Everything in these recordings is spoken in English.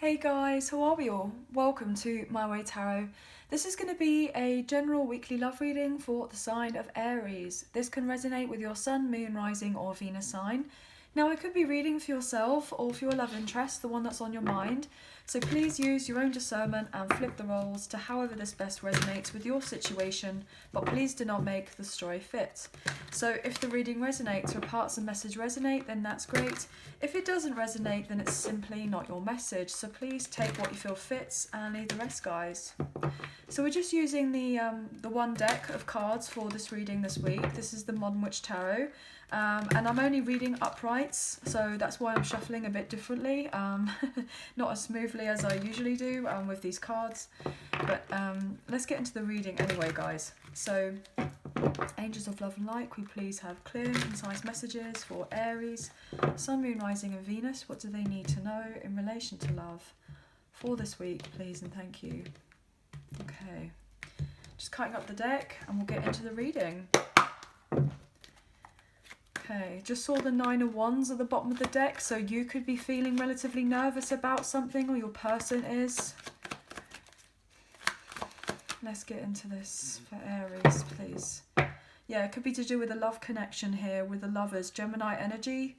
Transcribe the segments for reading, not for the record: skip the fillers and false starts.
Hey guys, how are we all? Welcome to My Way Tarot. This is going to be a general weekly love reading for the sign of Aries. This can resonate with your sun, moon, rising or Venus sign. Now it could be reading for yourself or for your love interest, the one that's on your mind. So please use your own discernment and flip the roles to however this best resonates with your situation, but please do not make the story fit. So if the reading resonates or parts of the message resonate, then that's great. If it doesn't resonate, then it's simply not your message. So please take what you feel fits and leave the rest, guys. So we're just using the one deck of cards for this reading this week. This is the Modern Witch Tarot. And I'm only reading uprights, so that's why I'm shuffling a bit differently, not as smoothly as I usually do with these cards, but let's get into the reading anyway, guys. So, Angels of Love and Light, could we please have clear and concise messages for Aries, Sun, Moon, Rising and Venus? What do they need to know in relation to love for this week, please, and thank you. Okay, just cutting up the deck and we'll get into the reading. Okay, just saw the Nine of Wands at the bottom of the deck, so you could be feeling relatively nervous about something, or your person is. Let's get into this for Aries, please. Yeah, it could be to do with a love connection here with the lovers, Gemini energy.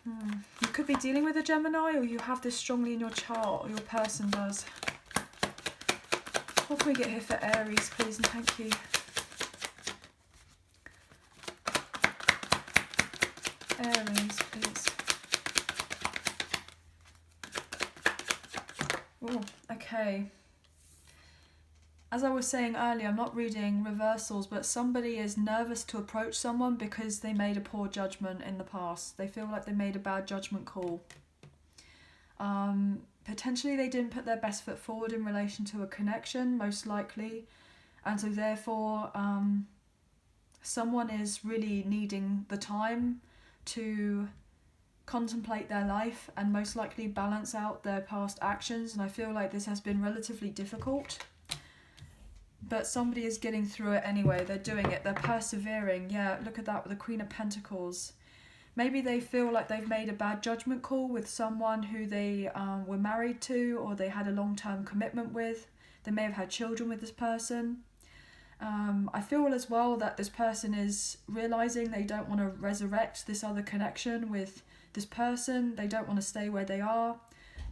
You could be dealing with a Gemini, or you have this strongly in your chart, or your person does. What can we get here for Aries, please, and thank you. Aries, please. Oh, okay. As I was saying earlier, I'm not reading reversals, but somebody is nervous to approach someone because they made a poor judgment in the past. They feel like they made a bad judgment call. Potentially they didn't put their best foot forward in relation to a connection, most likely. And so therefore, someone is really needing the time to contemplate their life and most likely balance out their past actions, and I feel like this has been relatively difficult, but somebody is getting through it anyway. They're doing it, they're persevering. Yeah, look at that with the Queen of Pentacles. Maybe they feel like they've made a bad judgment call with someone who they were married to, or they had a long-term commitment with. They may have had children with this person. I feel as well that this person is realising they don't want to resurrect this other connection with this person. They don't want to stay where they are.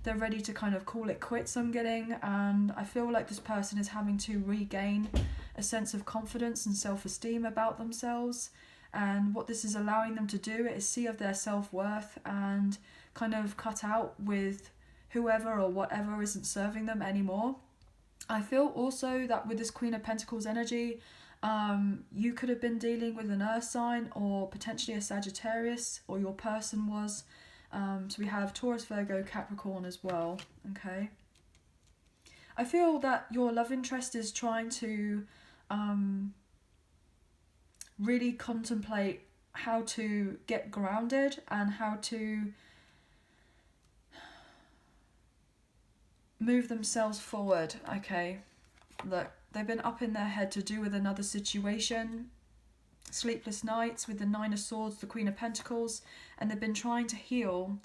They're ready to kind of call it quits, I'm getting. And I feel like this person is having to regain a sense of confidence and self-esteem about themselves. And what this is allowing them to do is see of their self-worth and kind of cut out with whoever or whatever isn't serving them anymore. I feel also that with this Queen of Pentacles energy, you could have been dealing with an earth sign or potentially a Sagittarius, or your person was. So we have Taurus, Virgo, Capricorn as well. Okay. I feel that your love interest is trying to really contemplate how to get grounded and how to move themselves forward. Okay, look, they've been up in their head to do with another situation, sleepless nights with the Nine of Swords, the Queen of Pentacles, and they've been trying to heal.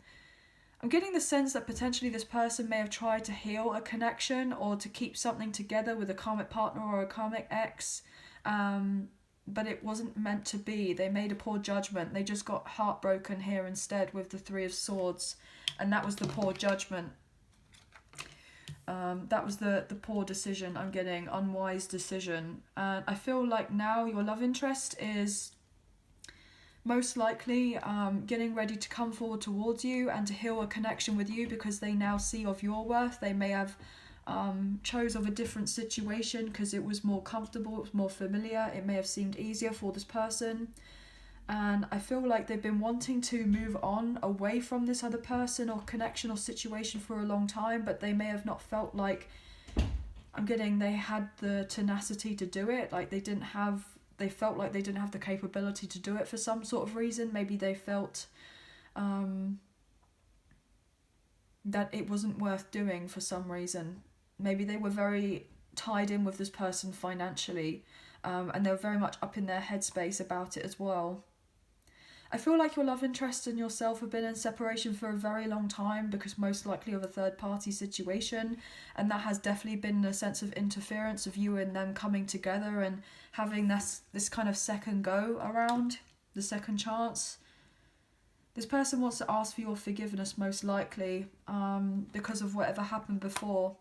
I'm getting the sense that potentially this person may have tried to heal a connection or to keep something together with a karmic partner or a karmic ex, but it wasn't meant to be. They made a poor judgment. They just got heartbroken here instead with the Three of Swords, and that was the poor judgment. That was the poor decision I'm getting, unwise decision. And I feel like now your love interest is most likely getting ready to come forward towards you and to heal a connection with you because they now see of your worth. They may have chose of a different situation because it was more comfortable, it was more familiar, it may have seemed easier for this person. And I feel like they've been wanting to move on away from this other person or connection or situation for a long time, but they may have not felt like, I'm getting, they had the tenacity to do it. Like they felt like they didn't have the capability to do it for some sort of reason. Maybe they felt that it wasn't worth doing for some reason. Maybe they were very tied in with this person financially, and they were very much up in their headspace about it as well. I feel like your love interest and yourself have been in separation for a very long time, because most likely of a third party situation, and that has definitely been a sense of interference of you and them coming together and having this kind of second go around, the second chance. This person wants to ask for your forgiveness, most likely, because of whatever happened before.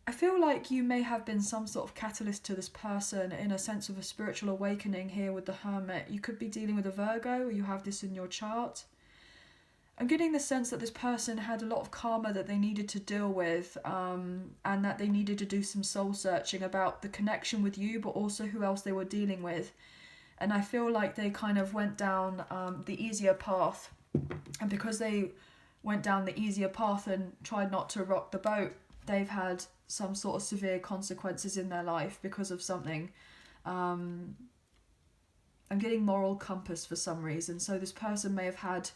I feel like you may have been some sort of catalyst to this person in a sense of a spiritual awakening here with the Hermit. You could be dealing with a Virgo, or you have this in your chart. I'm getting the sense that this person had a lot of karma that they needed to deal with, and that they needed to do some soul searching about the connection with you, but also who else they were dealing with. And I feel like they kind of went down the easier path. And because they went down the easier path and tried not to rock the boat, they've had some sort of severe consequences in their life because of something. I'm getting moral compass for some reason. So this person may have had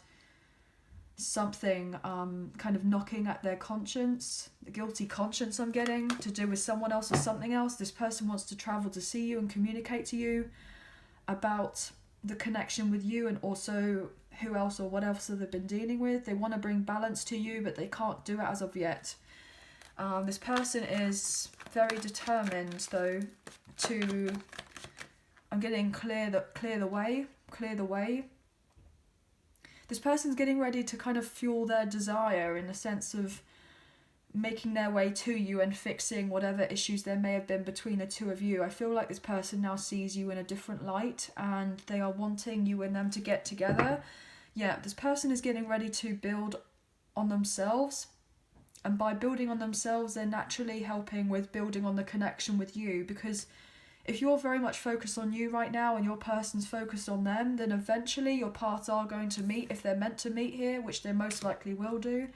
something kind of knocking at their conscience, the guilty conscience I'm getting, to do with someone else or something else. This person wants to travel to see you and communicate to you about the connection with you, and also who else or what else have they been dealing with. They want to bring balance to you, but they can't do it as of yet. This person is very determined, though, to, I'm getting clear the way. This person's getting ready to kind of fuel their desire in the sense of making their way to you and fixing whatever issues there may have been between the two of you. I feel like this person now sees you in a different light, and they are wanting you and them to get together. Yeah, this person is getting ready to build on themselves. And by building on themselves, they're naturally helping with building on the connection with you. Because if you're very much focused on you right now and your person's focused on them, then eventually your paths are going to meet if they're meant to meet here, which they most likely will do.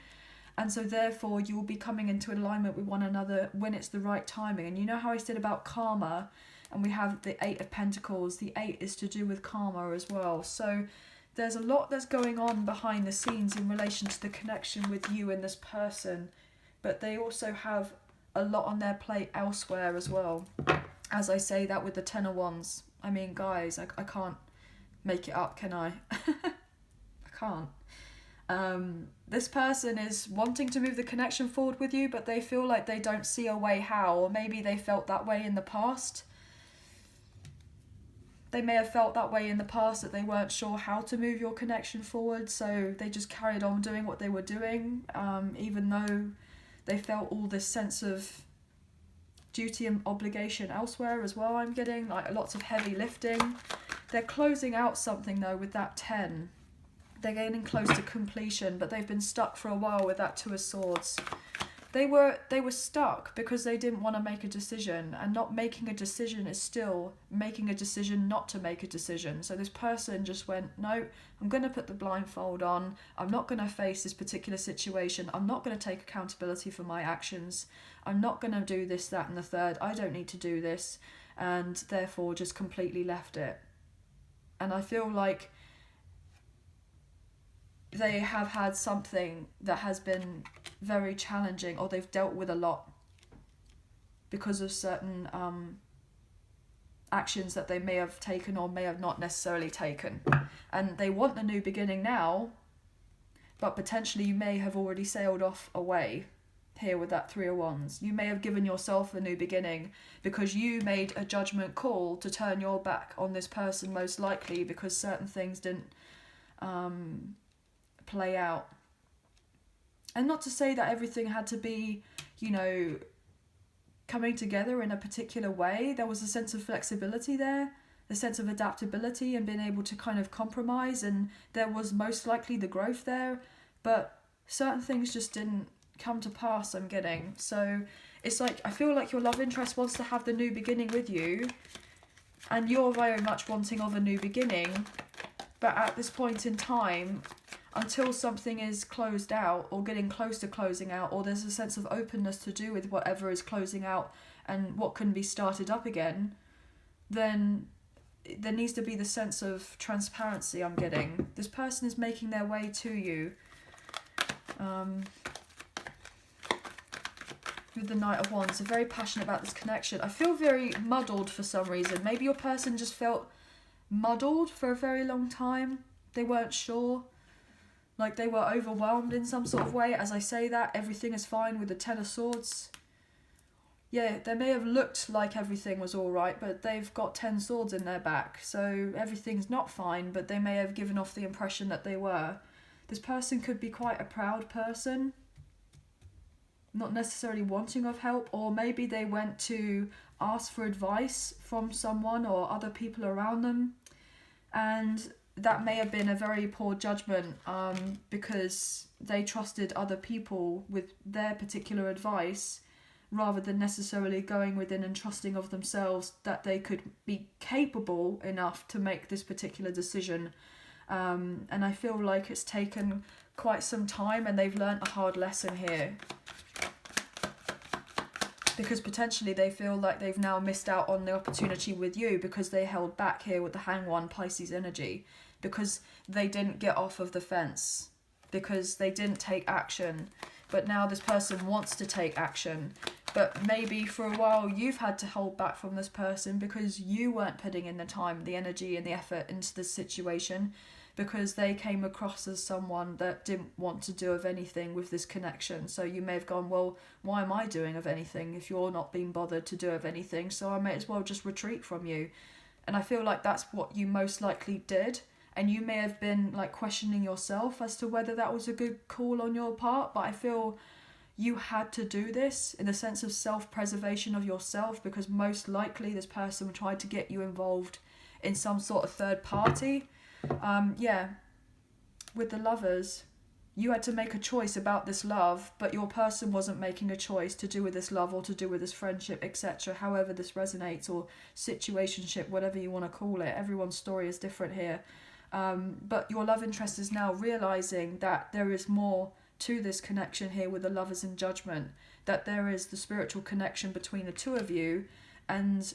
And so therefore you will be coming into alignment with one another when it's the right timing. And you know how I said about karma, and we have the 8 of Pentacles. The 8 is to do with karma as well. So there's a lot that's going on behind the scenes in relation to the connection with you and this person, but they also have a lot on their plate elsewhere as well. As I say that with the 10 of Wands. I mean, guys, I can't make it up, can I? I can't. This person is wanting to move the connection forward with you, but they feel like they don't see a way how, or maybe they felt that way in the past. They may have felt that way in the past, that they weren't sure how to move your connection forward, so they just carried on doing what they were doing, even though they felt all this sense of duty and obligation elsewhere as well. I'm getting like lots of heavy lifting. They're closing out something though with that 10. They're getting close to completion, but they've been stuck for a while with that 2 of Swords. They were stuck because they didn't want to make a decision, and not making a decision is still making a decision not to make a decision. So this person just went, no, I'm going to put the blindfold on. I'm not going to face this particular situation. I'm not going to take accountability for my actions. I'm not going to do this, that, and the third. I don't need to do this, and therefore just completely left it. And I feel like they have had something that has been very challenging, or they've dealt with a lot because of certain actions that they may have taken or may have not necessarily taken. And they want the new beginning now, but potentially you may have already sailed off away here with that 3 of Wands. You may have given yourself a new beginning because you made a judgment call to turn your back on this person, most likely because certain things didn't play out. And not to say that everything had to be, you know, coming together in a particular way. There was a sense of flexibility there, a sense of adaptability and being able to kind of compromise, and there was most likely the growth there, but certain things just didn't come to pass, I'm getting. So it's like, I feel like your love interest wants to have the new beginning with you, and you're very much wanting of a new beginning, but at this point in time, until something is closed out or getting close to closing out, or there's a sense of openness to do with whatever is closing out and what can be started up again, then there needs to be the sense of transparency I'm getting. This person is making their way to you. With the Knight of Wands, they're very passionate about this connection. I feel very muddled for some reason. Maybe your person just felt muddled for a very long time. they weren't sure. Like they were overwhelmed in some sort of way. As I say that, everything is fine with the Ten of Swords. Yeah, they may have looked like everything was alright, but they've got 10 swords in their back, so everything's not fine, but they may have given off the impression that they were. This person could be quite a proud person, not necessarily wanting of help, or maybe they went to ask for advice from someone or other people around them, and that may have been a very poor judgment, because they trusted other people with their particular advice rather than necessarily going within and trusting of themselves that they could be capable enough to make this particular decision. And I feel like it's taken quite some time and they've learnt a hard lesson here. Because potentially they feel like they've now missed out on the opportunity with you because they held back here with the Hanged One, Pisces energy. Because they didn't get off of the fence. Because they didn't take action. But now this person wants to take action. But maybe for a while you've had to hold back from this person because you weren't putting in the time, the energy and the effort into this situation, because they came across as someone that didn't want to do of anything with this connection. So you may have gone, well, why am I doing of anything if you're not being bothered to do of anything? So I may as well just retreat from you. And I feel like that's what you most likely did. And you may have been like questioning yourself as to whether that was a good call on your part. But I feel you had to do this in the sense of self-preservation of yourself, because most likely this person tried to get you involved in some sort of third party. With the Lovers, you had to make a choice about this love, but your person wasn't making a choice to do with this love or to do with this friendship, etc. However this resonates, or situationship, whatever you want to call it. Everyone's story is different here. But your love interest is now realising that there is more to this connection here with the Lovers in Judgment, that there is the spiritual connection between the two of you, and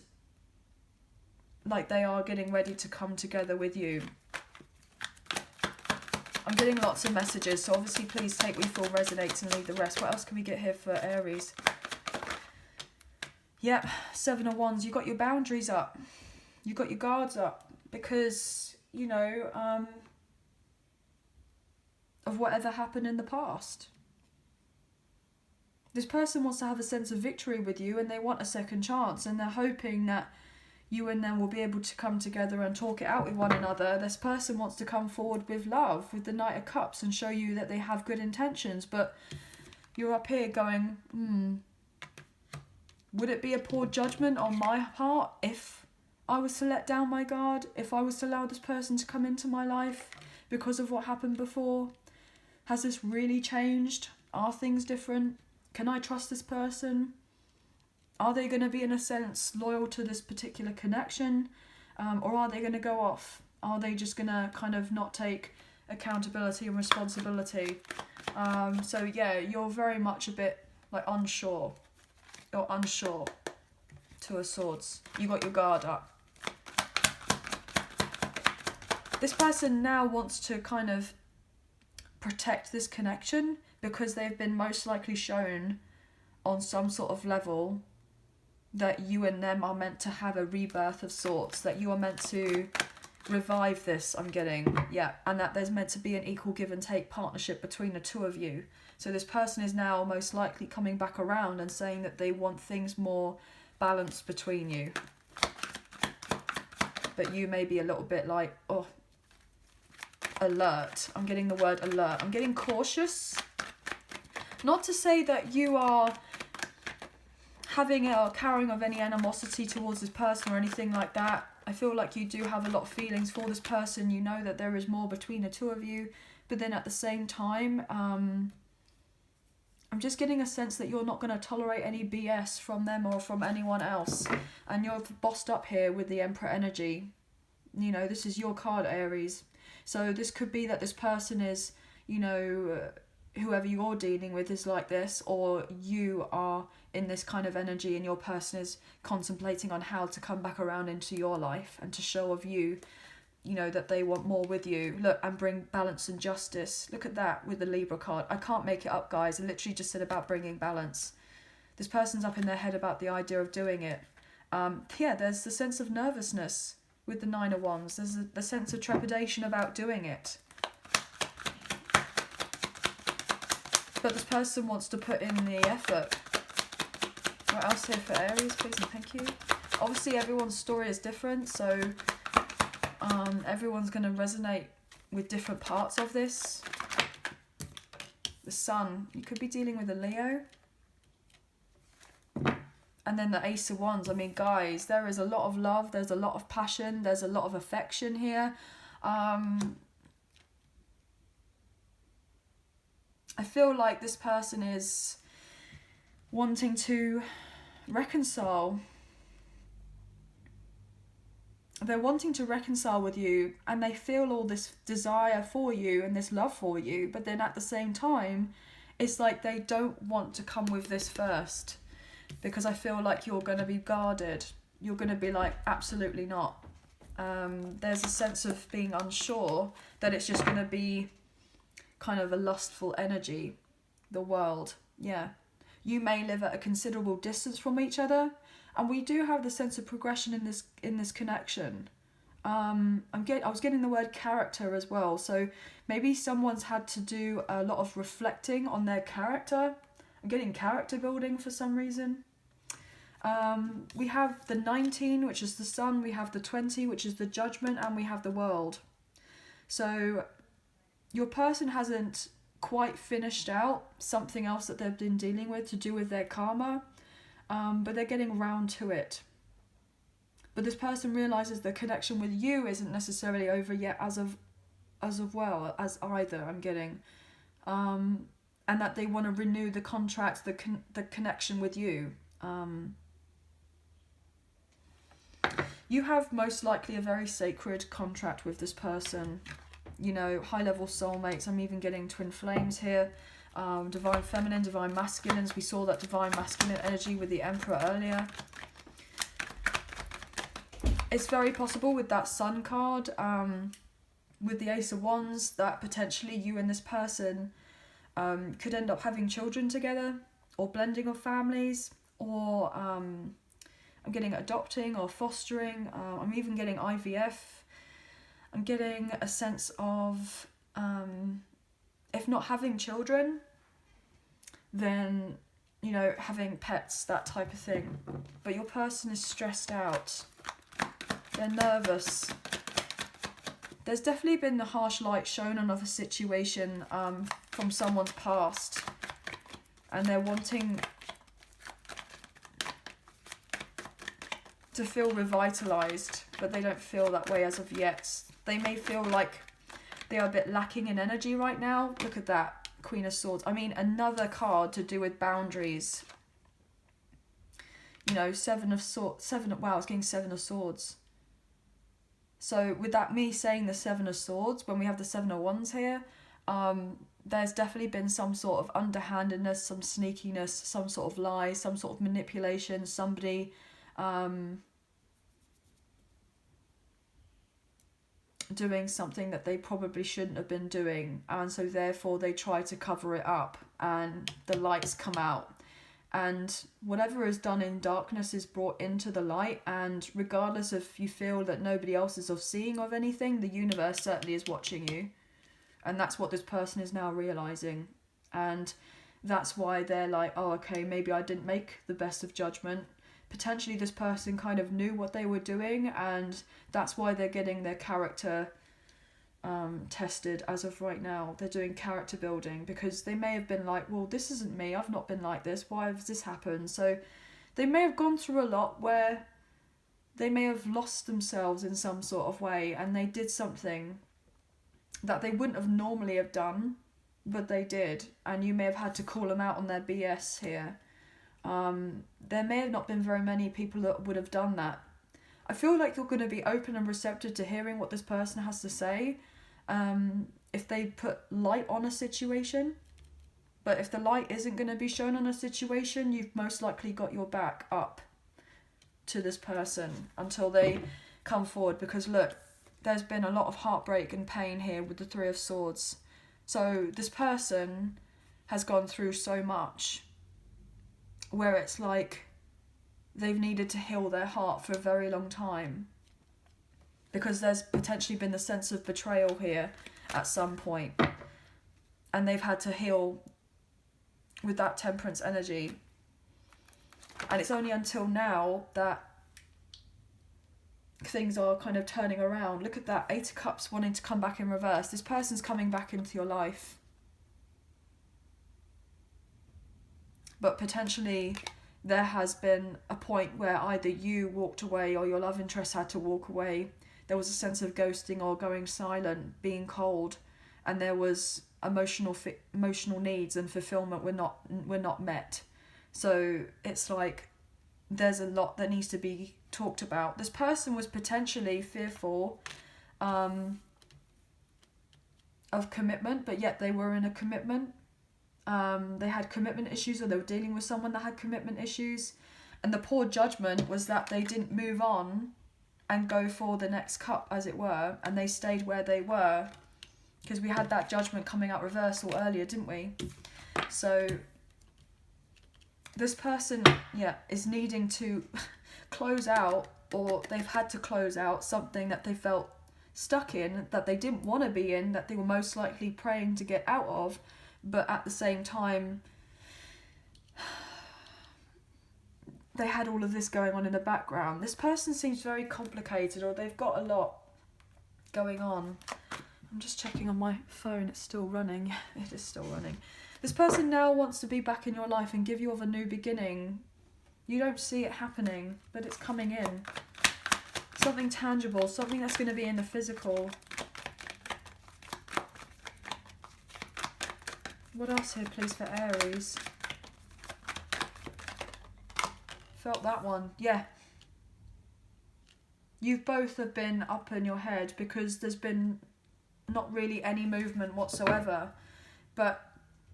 like they are getting ready to come together with you. I'm getting lots of messages, so obviously please take what you feel resonates and leave the rest. What else can we get here for Aries? Yep, 7 of Wands. You got your boundaries up. You got your guards up because, you know, of whatever happened in the past. This person wants to have a sense of victory with you and they want a second chance, and they're hoping that you and them will be able to come together and talk it out with one another. This person wants to come forward with love, with the Knight of Cups, and show you that they have good intentions, but you're up here going, would it be a poor judgment on my part if I was to let down my guard, if I was to allow this person to come into my life because of what happened before? Has this really changed? Are things different? Can I trust this person? Are they going to be, in a sense, loyal to this particular connection? Or are they going to go off? Are they just going to kind of not take accountability and responsibility? So yeah, you're very much a bit like unsure. You're unsure. Two of Swords. You got your guard up. This person now wants to kind of protect this connection because they've been most likely shown on some sort of level that you and them are meant to have a rebirth of sorts, that you are meant to revive this, I'm getting, yeah, and that there's meant to be an equal give and take partnership between the two of you. So this person is now most likely coming back around and saying that they want things more balanced between you. But you may be a little bit like, oh, alert. I'm getting the word alert. I'm getting cautious. Not to say that you are having or carrying of any animosity towards this person or anything like that. I feel like you do have a lot of feelings for this person. You know that there is more between the two of you. But then at the same time, I'm just getting a sense that you're not going to tolerate any BS from them or from anyone else. And you're bossed up here with the Emperor energy. You know, this is your card, Aries. So this could be that this person is, you know, whoever you're dealing with is like this, or you are in this kind of energy and your person is contemplating on how to come back around into your life and to show of you, you know, that they want more with you. Look, and bring balance and justice. Look at that with the Libra card. I can't make it up, guys. I literally just said about bringing balance. This person's up in their head about the idea of doing it. Yeah, there's the sense of nervousness. with the Nine of Wands. There's a sense of trepidation about doing it. But this person wants to put in the effort. What else here for Aries, please and thank you. Obviously everyone's story is different, so everyone's going to resonate with different parts of this. The Sun, you could be dealing with a Leo. And then the Ace of Wands. I mean, guys, there is a lot of love, there's a lot of passion, there's a lot of affection here. I feel like this person is wanting to reconcile. They're wanting to reconcile with you, and they feel all this desire for you and this love for you, but then at the same time, it's like they don't want to come with this first, because I feel like you're going to be guarded. You're going to be like, absolutely not. There's a sense of being unsure that it's just going to be kind of a lustful energy, the world. Yeah, you may live at a considerable distance from each other, and we do have the sense of progression in this connection. I was getting the word character as well, so maybe someone's had to do a lot of reflecting on their character. I'm getting character building for some reason. We have the 19, which is the Sun, we have the 20, which is the Judgment, and we have the World. So your person hasn't quite finished out something else that they've been dealing with to do with their karma, but they're getting round to it. But this person realizes the connection with you isn't necessarily over yet as of either, I'm getting. And that they want to renew the contract, the connection with you. You have most likely a very sacred contract with this person. You know, high-level soulmates. I'm even getting twin flames here. Divine feminine, divine masculines. We saw that divine masculine energy with the Emperor earlier. It's very possible with that Sun card, with the Ace of Wands, that potentially you and this person could end up having children together, or blending of families, or I'm getting adopting or fostering. I'm even getting IVF. I'm getting a sense of, if not having children, then, you know, having pets, that type of thing. But your person is stressed out. They're nervous. There's definitely been the harsh light shown on of a situation from someone's past. And they're wanting to feel revitalized, but they don't feel that way as of yet. They may feel like they are a bit lacking in energy right now. Look at that, Queen of Swords. I mean, another card to do with boundaries. You know, wow, I was getting Seven of Swords. So with that, me saying the Seven of Swords, when we have the Seven of Wands here, there's definitely been some sort of underhandedness, some sneakiness, some sort of lie, some sort of manipulation, somebody doing something that they probably shouldn't have been doing, and so therefore they try to cover it up, and the lights come out, and whatever is done in darkness is brought into the light. And regardless if you feel that nobody else is of seeing of anything, the universe certainly is watching you, and that's what this person is now realizing. And that's why they're like, oh, okay, maybe I didn't make the best of judgment. Potentially this person kind of knew what they were doing, and that's why they're getting their character tested as of right now. They're doing character building, because they may have been like, well, this isn't me, I've not been like this, why has this happened? So they may have gone through a lot where they may have lost themselves in some sort of way, and they did something that they wouldn't have normally have done, but they did, and you may have had to call them out on their BS here. There may have not been very many people that would have done that. I feel like you're going to be open and receptive to hearing what this person has to say, if they put light on a situation. But if the light isn't going to be shown on a situation, you've most likely got your back up to this person until they come forward. Because look, there's been a lot of heartbreak and pain here with the Three of Swords. So this person has gone through so much, where it's like they've needed to heal their heart for a very long time. because there's potentially been the sense of betrayal here at some point, and they've had to heal with that temperance energy. And it's only until now that things are kind of turning around. Look at that, 8 of Cups wanting to come back in reverse. This person's coming back into your life. But potentially there has been a point where either you walked away or your love interest had to walk away. There was a sense of ghosting or going silent, being cold, and there was emotional needs and fulfillment were not met. So it's like there's a lot that needs to be talked about. This person was potentially fearful of commitment, but yet they were in a commitment. They had commitment issues, or they were dealing with someone that had commitment issues, and the poor judgment was that they didn't move on and go for the next cup, as it were, and they stayed where they were, because we had that judgment coming out reversal earlier, didn't we? So this person, is needing to close out, or they've had to close out something that they felt stuck in, that they didn't want to be in, that they were most likely praying to get out of, but at the same time they had all of this going on in the background. This person seems very complicated, or they've got a lot going on. I'm just checking on my phone, it's still running. It is still running. This person now wants to be back in your life and give you of a new beginning. You don't see it happening, but it's coming in. Something tangible, something that's going to be in the physical. What else here, please, for Aries? Felt that one. Yeah. You both have been up in your head because there's been not really any movement whatsoever. But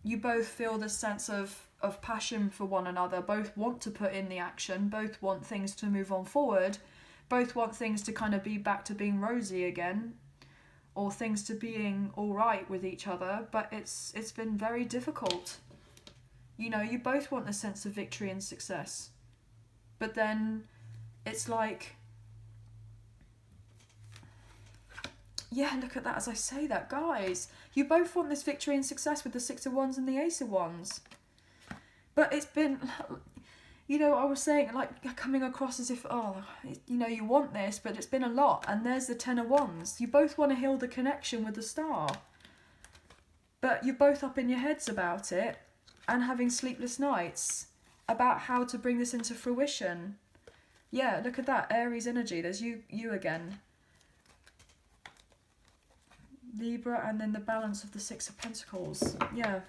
you both feel this sense of passion for one another. Both want to put in the action. Both want things to move on forward. Both want things to kind of be back to being rosy again, or things to being all right with each other. But it's been very difficult. You know, you both want a sense of victory and success. But then it's like, yeah, look at that as I say that, guys. You both want this victory and success with the 6 of Wands and the Ace of Wands. But it's been, you know, I was saying, like, coming across as if, you know, you want this, but it's been a lot. And there's the 10 of Wands. You both want to heal the connection with the star. But you're both up in your heads about it and having sleepless nights about how to bring this into fruition. Yeah, look at that, Aries energy. There's you again. Libra, and then the balance of the 6 of Pentacles. Yeah.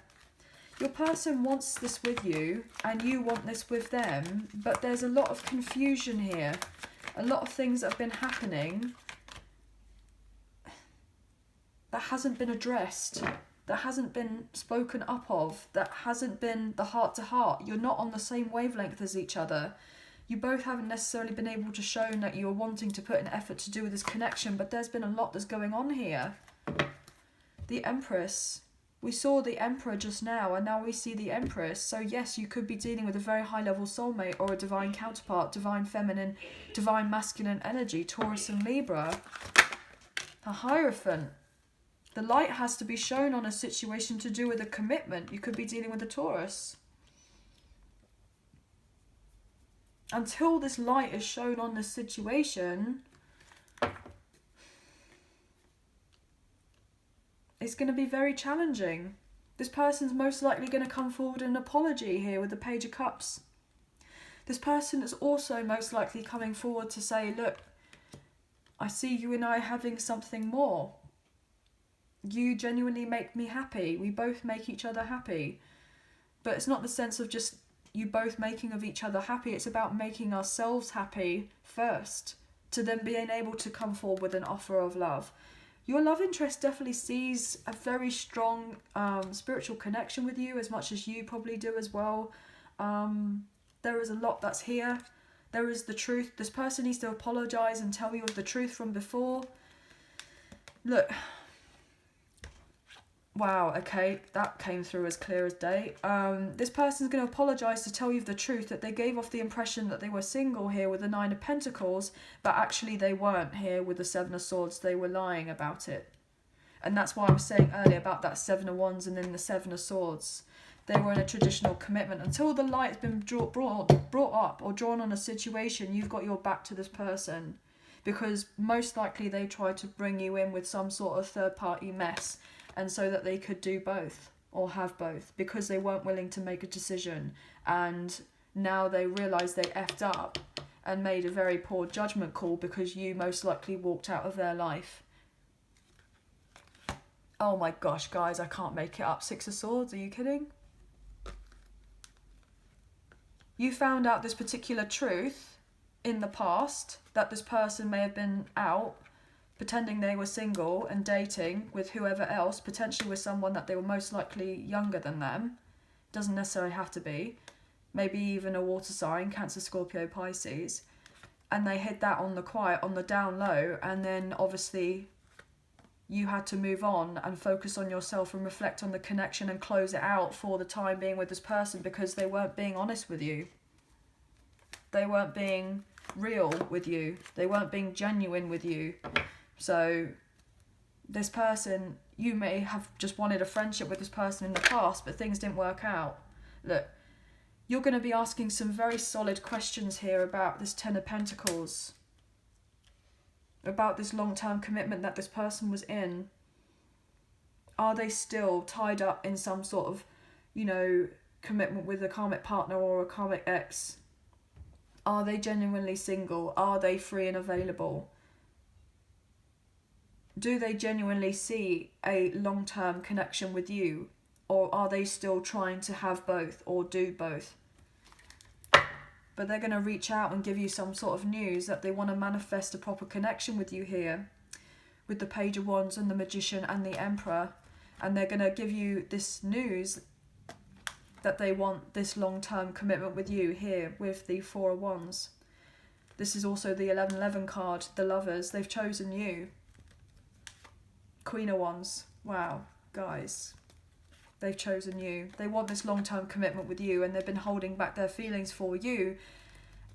Your person wants this with you, and you want this with them, but there's a lot of confusion here. A lot of things that have been happening that hasn't been addressed, that hasn't been spoken up of, that hasn't been the heart-to-heart. You're not on the same wavelength as each other. You both haven't necessarily been able to show that you're wanting to put an effort to do with this connection, but there's been a lot that's going on here. The Empress. We saw the Emperor just now, and now we see the Empress. So yes, you could be dealing with a very high-level soulmate or a divine counterpart, divine feminine, divine masculine energy, Taurus and Libra. A Hierophant. The light has to be shown on a situation to do with a commitment. You could be dealing with a Taurus. Until this light is shown on the situation, it's going to be very challenging. This person's most likely going to come forward with an apology here with the Page of Cups. This person is also most likely coming forward to say, look, I see you and I having something more. You genuinely make me happy. We both make each other happy. But it's not the sense of just you both making of each other happy. It's about making ourselves happy first, to then being able to come forward with an offer of love. Your love interest definitely sees a very strong spiritual connection with you, as much as you probably do as well. There is a lot that's here. There is the truth. This person needs to apologise and tell you of the truth from before. Look, Wow, okay, that came through as clear as day. This person's going to apologise to tell you the truth, that they gave off the impression that they were single here with the Nine of Pentacles, but actually they weren't here with the Seven of Swords. They were lying about it. And that's why I was saying earlier about that Seven of Wands and then the Seven of Swords. They were in a traditional commitment. Until the light's been brought up or drawn on a situation, you've got your back to this person. Because most likely they tried to bring you in with some sort of third-party mess, and so that they could do both or have both, because they weren't willing to make a decision. And now they realise they effed up and made a very poor judgment call because you most likely walked out of their life. Oh my gosh, guys, I can't make it up. Six of Swords, are you kidding? You found out this particular truth in the past, that this person may have been out pretending they were single and dating with whoever else, potentially with someone that they were most likely younger than them. Doesn't necessarily have to be. Maybe even a water sign, Cancer, Scorpio, Pisces. And they hid that on the quiet, on the down low, and then obviously you had to move on and focus on yourself and reflect on the connection and close it out for the time being with this person, because they weren't being honest with you. They weren't being real with you. They weren't being genuine with you. So this person, you may have just wanted a friendship with this person in the past, but things didn't work out. Look, you're going to be asking some very solid questions here about this Ten of Pentacles, about this long-term commitment that this person was in. Are they still tied up in some sort of, commitment with a karmic partner or a karmic ex? Are they genuinely single? Are they free and available? Do they genuinely see a long-term connection with you? Or are they still trying to have both or do both? But they're going to reach out and give you some sort of news that they want to manifest a proper connection with you here, with the Page of Wands and the Magician and the Emperor. And they're going to give you this news that they want this long-term commitment with you here with the Four of Wands. This is also the 1111 card, the Lovers. They've chosen you. Queen of Wands. Wow, guys. They've chosen you. They want this long-term commitment with you, and they've been holding back their feelings for you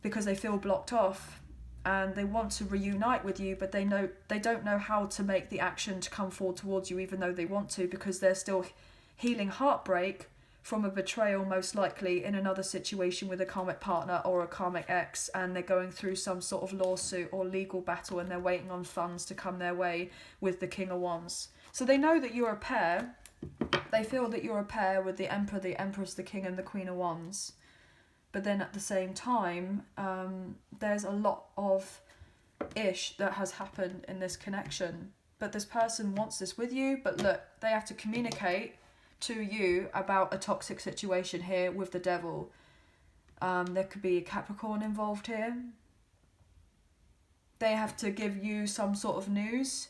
because they feel blocked off, and they want to reunite with you, but they don't know how to make the action to come forward towards you, even though they want to, because they're still healing heartbreak from a betrayal, most likely in another situation with a karmic partner or a karmic ex, and they're going through some sort of lawsuit or legal battle, and they're waiting on funds to come their way with the King of Wands. So they know that you're a pair. They feel that you're a pair with the Emperor, the Empress, the King, and the Queen of Wands. But then at the same time, there's a lot of ish that has happened in this connection. But this person wants this with you, but look, they have to communicate to you about a toxic situation here with the Devil. There could be a Capricorn involved here. They have to give you some sort of news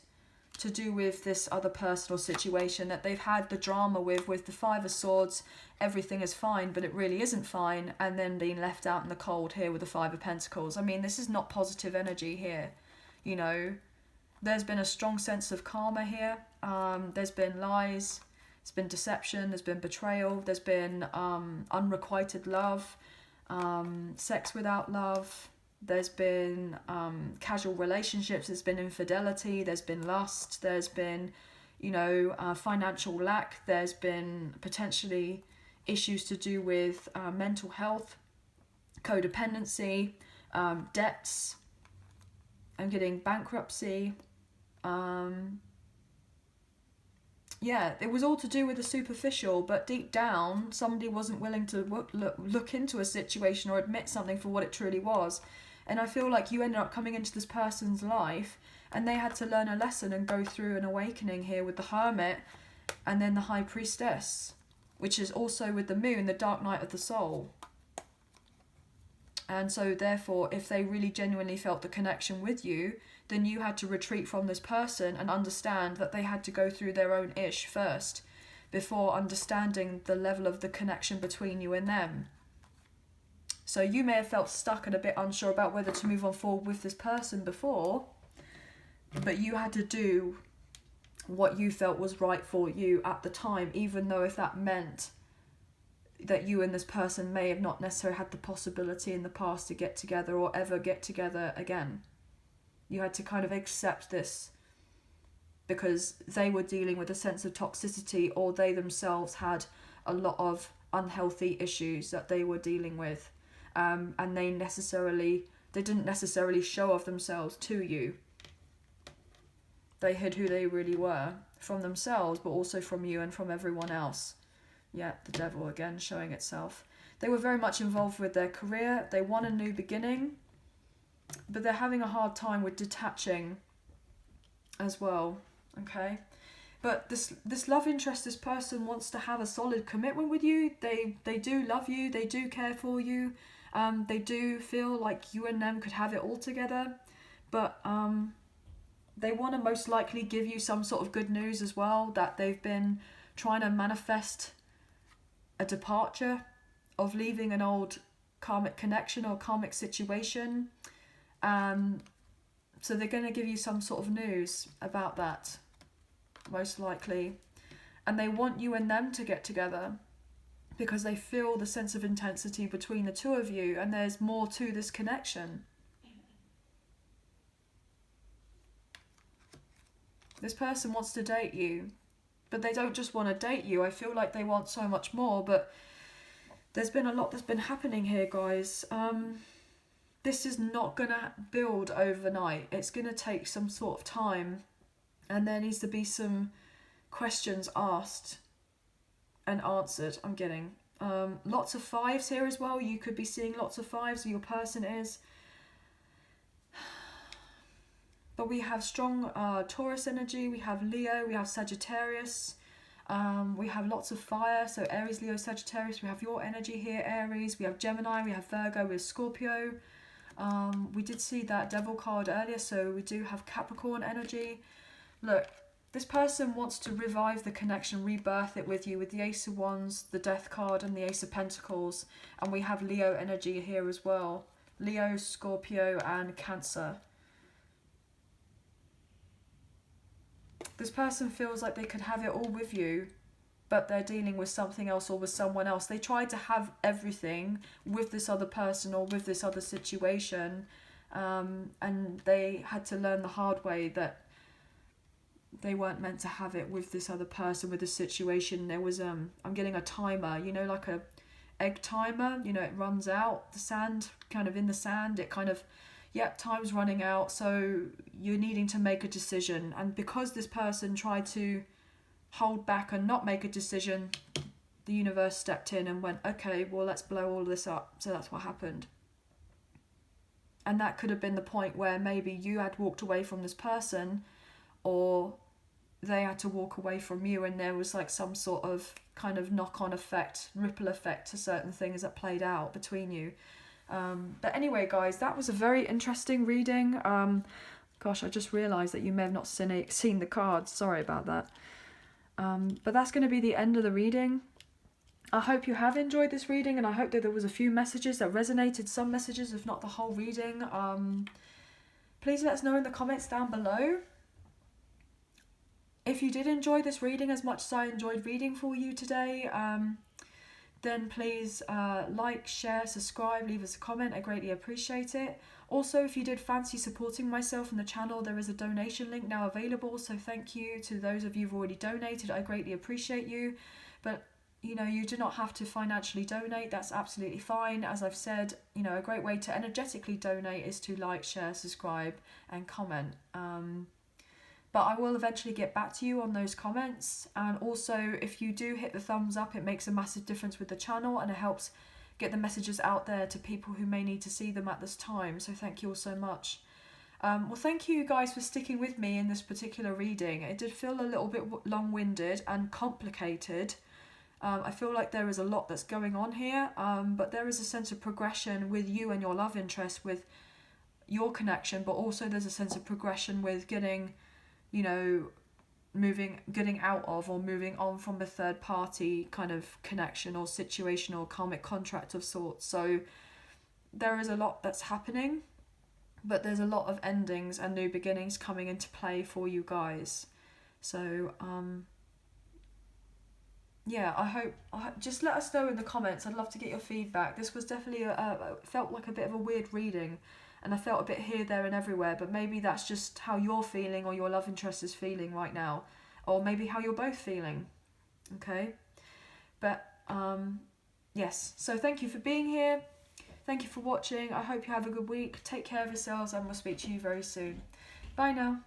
to do with this other personal situation that they've had the drama with the Five of Swords. Everything is fine, but it really isn't fine, and then being left out in the cold here with the Five of Pentacles. I mean, this is not positive energy here. There's been a strong sense of karma here. There's been lies, there's been deception, there's been betrayal, there's been unrequited love, sex without love. There's been casual relationships, there's been infidelity, there's been lust, there's been, financial lack, there's been potentially issues to do with mental health, codependency, debts. I'm getting bankruptcy. Yeah, it was all to do with the superficial, but deep down, somebody wasn't willing to look into a situation or admit something for what it truly was. And I feel like you ended up coming into this person's life and they had to learn a lesson and go through an awakening here with the Hermit and then the High Priestess, which is also with the Moon, the dark night of the soul. And so therefore, if they really genuinely felt the connection with you, then you had to retreat from this person and understand that they had to go through their own ish first before understanding the level of the connection between you and them. So you may have felt stuck and a bit unsure about whether to move on forward with this person before, but you had to do what you felt was right for you at the time, even though if that meant that you and this person may have not necessarily had the possibility in the past to get together or ever get together again. You had to kind of accept this because they were dealing with a sense of toxicity, or they themselves had a lot of unhealthy issues that they were dealing with, and they didn't necessarily show off themselves to you. They hid who they really were from themselves, but also from you and from everyone else. Yeah, the devil again showing itself. They were very much involved with their career. They want a new beginning, but they're having a hard time with detaching as well. Okay, but this love interest, this person wants to have a solid commitment with you. They do love you. They do care for you. They do feel like you and them could have it all together, but they want to most likely give you some sort of good news as well, that they've been trying to manifest a departure of leaving an old karmic connection or karmic situation. So they're going to give you some sort of news about that, most likely. And they want you and them to get together because they feel the sense of intensity between the two of you, and there's more to this connection. This person wants to date you, but they don't just want to date you. I feel like they want so much more, but there's been a lot that's been happening here, guys. This is not going to build overnight. It's going to take some sort of time, and there needs to be some questions asked and answered. I'm getting lots of fives here as well. You could be seeing lots of fives, or your person is. But we have strong Taurus energy, we have Leo, we have Sagittarius, we have lots of fire, so Aries, Leo, Sagittarius. We have your energy here, Aries. We have Gemini, we have Virgo with Scorpio. We did see that Devil card earlier, so we do have Capricorn energy. Look, this person wants to revive the connection, rebirth it with you, with the Ace of Wands, the Death card, and the Ace of Pentacles. And we have Leo energy here as well. Leo, Scorpio, and Cancer. This person feels like they could have it all with you, but they're dealing with something else or with someone else. They tried to have everything with this other person or with this other situation, and they had to learn the hard way that they weren't meant to have it with this other person, with the situation. There was, I'm getting a timer, you know, like a egg timer, you know, it runs out, the sand, kind of in the sand, it kind of, yep, time's running out, so you're needing to make a decision. And because this person tried to hold back and not make a decision, the universe stepped in and went, okay, well, let's blow all this up. So that's what happened. And that could have been the point where maybe you had walked away from this person, or they had to walk away from you, and there was like some sort of kind of knock-on effect, ripple effect to certain things that played out between you. But anyway, guys, that was a very interesting reading. Gosh, I just realised that you may have not seen the cards. Sorry about that. But that's going to be the end of the reading. I hope you have enjoyed this reading, and I hope that there was a few messages that resonated, some messages, if not the whole reading. Please let us know in the comments down below. If you did enjoy this reading as much as I enjoyed reading for you today, then please like, share, subscribe, leave us a comment. I greatly appreciate it. Also, if you did fancy supporting myself and the channel, there is a donation link now available. So thank you to those of you who've already donated. I greatly appreciate you. But, you know, you do not have to financially donate. That's absolutely fine. As I've said, you know, a great way to energetically donate is to like, share, subscribe, and comment. But I will eventually get back to you on those comments. And also, if you do hit the thumbs up, it makes a massive difference with the channel, and it helps get the messages out there to people who may need to see them at this time. So thank you all so much. Well, thank you guys for sticking with me in this particular reading. It did feel a little bit long-winded and complicated. I feel like there is a lot that's going on here, but there is a sense of progression with you and your love interest, with your connection, but also there's a sense of progression with getting, you know, getting out of or moving on from a third party kind of connection or situation or karmic contract of sorts. So there is a lot that's happening, but there's a lot of endings and new beginnings coming into play for you guys. So yeah, I hope, just let us know in the comments. I'd love to get your feedback. This was definitely felt like a bit of a weird reading, and I felt a bit here, there and everywhere, but maybe that's just how you're feeling, or your love interest is feeling right now, or maybe how you're both feeling. Okay, but yes, so thank you for being here. Thank you for watching. I hope you have a good week. Take care of yourselves, and we'll speak to you very soon. Bye now.